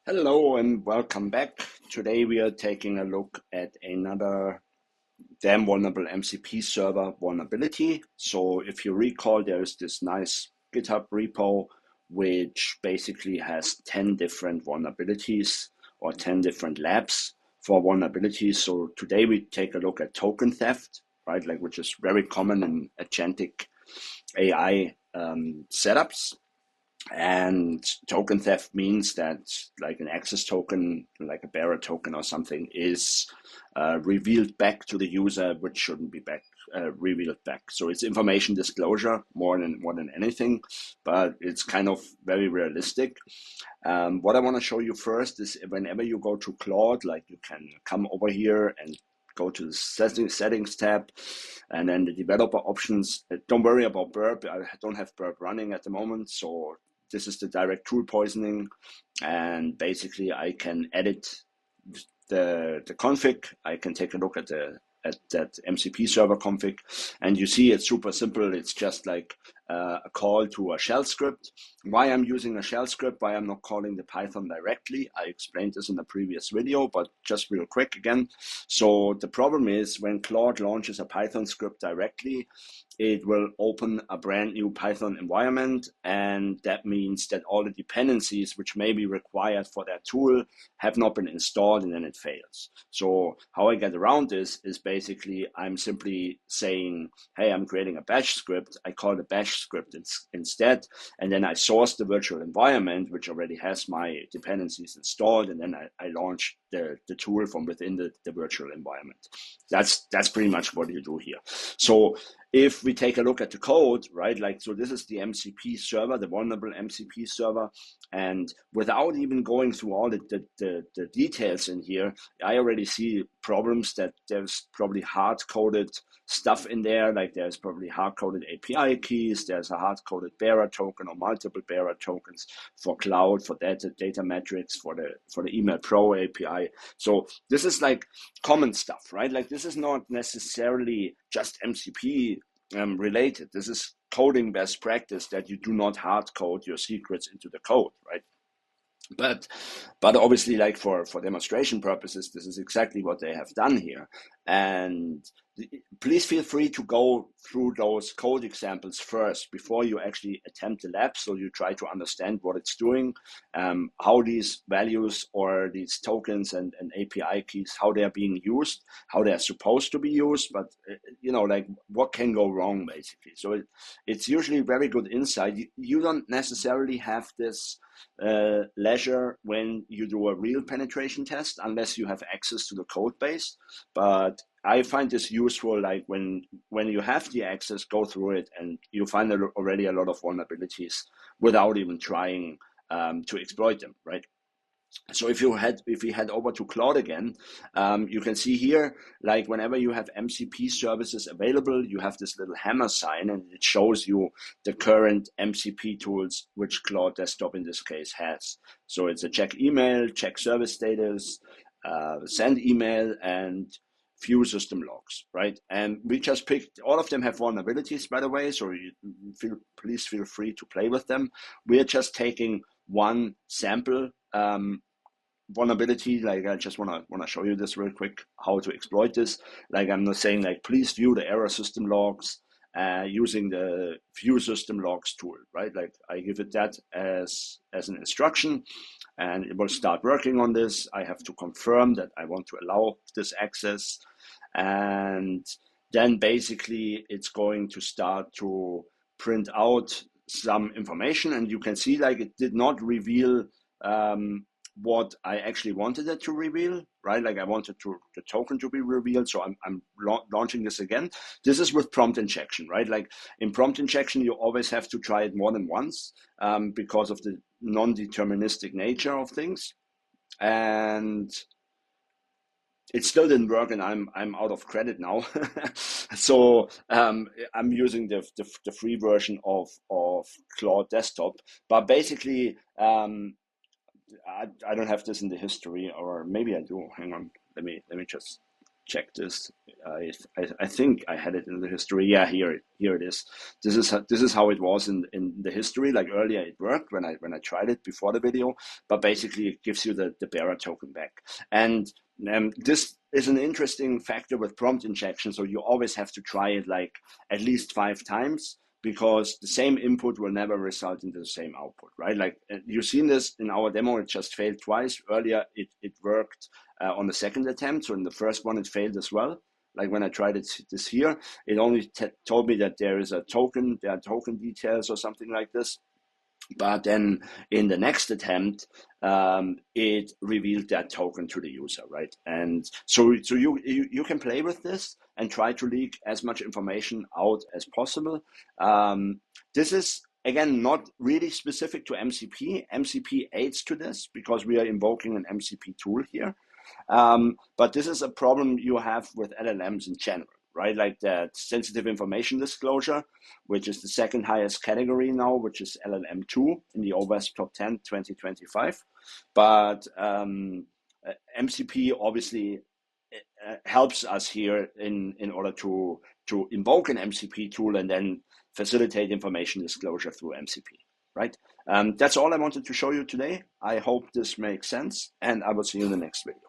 Hello and welcome back. Today we are taking a look at another damn vulnerable MCP server vulnerability. So if you recall, there is this nice GitHub repo which basically has 10 different vulnerabilities or 10 different labs for vulnerabilities. So today we take a look at token theft, right? Like which is very common in agentic AI setups. And token theft means that like an access token, like a bearer token or something, is revealed back to the user, which shouldn't be revealed back. So it's information disclosure more than anything, but it's kind of very realistic. What I want to show you first is whenever you go to Claude, like you can come over here and go to the settings tab, and then the developer options. Don't worry about burp. I don't have burp running at the moment, so this is the direct tool poisoning, and basically I can edit the config. I can take a look at that MCP server config, and you see it's super simple. It's just like a call to a shell script. Why I'm using a shell script, why I'm not calling the Python directly, I explained this in a previous video, but just real quick again. So the problem is when Claude launches a Python script directly, it will open a brand new Python environment, and that means that all the dependencies which may be required for that tool have not been installed, and then it fails. So how I get around this is basically I'm simply saying, hey, I'm creating a bash script. I call the bash script instead, and then I source the virtual environment, which already has my dependencies installed, and then I launch the tool from within the virtual environment. That's pretty much what you do here. So if we take a look at the code, right, like, so this is the MCP server, the vulnerable MCP server, and without even going through all the details in here, I already see problems that there's probably hard-coded stuff in there, like there's probably hard-coded API keys, there's a hard-coded bearer token or multiple bearer tokens for cloud, for data metrics, for the Email Pro API. So this is like common stuff, right? Like this is not necessarily just MCP related. This is coding best practice that you do not hard code your secrets into the code, right? But obviously, like for demonstration purposes, this is exactly what they have done here. And please feel free to go through those code examples first before you actually attempt the lab, so you try to understand what it's doing, how these values or these tokens and API keys, how they are being used, how they are supposed to be used, but like what can go wrong basically. So it's usually very good insight. You don't necessarily have this leisure when you do a real penetration test unless you have access to the code base, but I find this useful, like when you have the access, go through it and you find already a lot of vulnerabilities without even trying to exploit them, right? So if we head over to Claude again, you can see here, like whenever you have MCP services available, you have this little hammer sign, and it shows you the current MCP tools which Claude Desktop in this case has. So it's a check email, check service status, send email, and few system logs, right? And we just picked, all of them have vulnerabilities, by the way, so please feel free to play with them. We're just taking one sample vulnerability. Like I just want to show you this real quick, how to exploit this. Like I'm not saying like please view the error system logs using the view system logs tool, right? Like I give it that as an instruction, and it will start working on this. I have to confirm that I want to allow this access, and then basically it's going to start to print out some information, and you can see like it did not reveal what I actually wanted it to reveal, right? Like I wanted the token to be revealed, so I'm launching this again. This is with prompt injection, right? Like in prompt injection, you always have to try it more than once because of the non-deterministic nature of things, and it still didn't work, and I'm out of credit now. So I'm using the free version of Claude Desktop, but basically I don't have this in the history, or maybe I do. Hang on, let me just check this. I think I had it in the history. Yeah, here it is. This is how it was in the history. Like earlier, it worked when I tried it before the video, but basically it gives you the bearer token back. And this is an interesting factor with prompt injection. So you always have to try it like at least 5 times, because the same input will never result into the same output, right? Like you've seen this in our demo, it just failed twice. Earlier, it worked on the second attempt. So in the first one, it failed as well. Like when I tried it this here, it only told me that there is a token, there are token details or something like this. But then in the next attempt, it revealed that token to the user, right? And so you can play with this and try to leak as much information out as possible. This is, again, not really specific to MCP. MCP aids to this because we are invoking an MCP tool here. But this is a problem you have with LLMs in general, right? Like that sensitive information disclosure, which is the second highest category now, which is LLM2 in the OWASP Top 10 2025. But MCP obviously helps us here in order to invoke an MCP tool and then facilitate information disclosure through MCP, right? That's all I wanted to show you today. I hope this makes sense, and I will see you in the next video.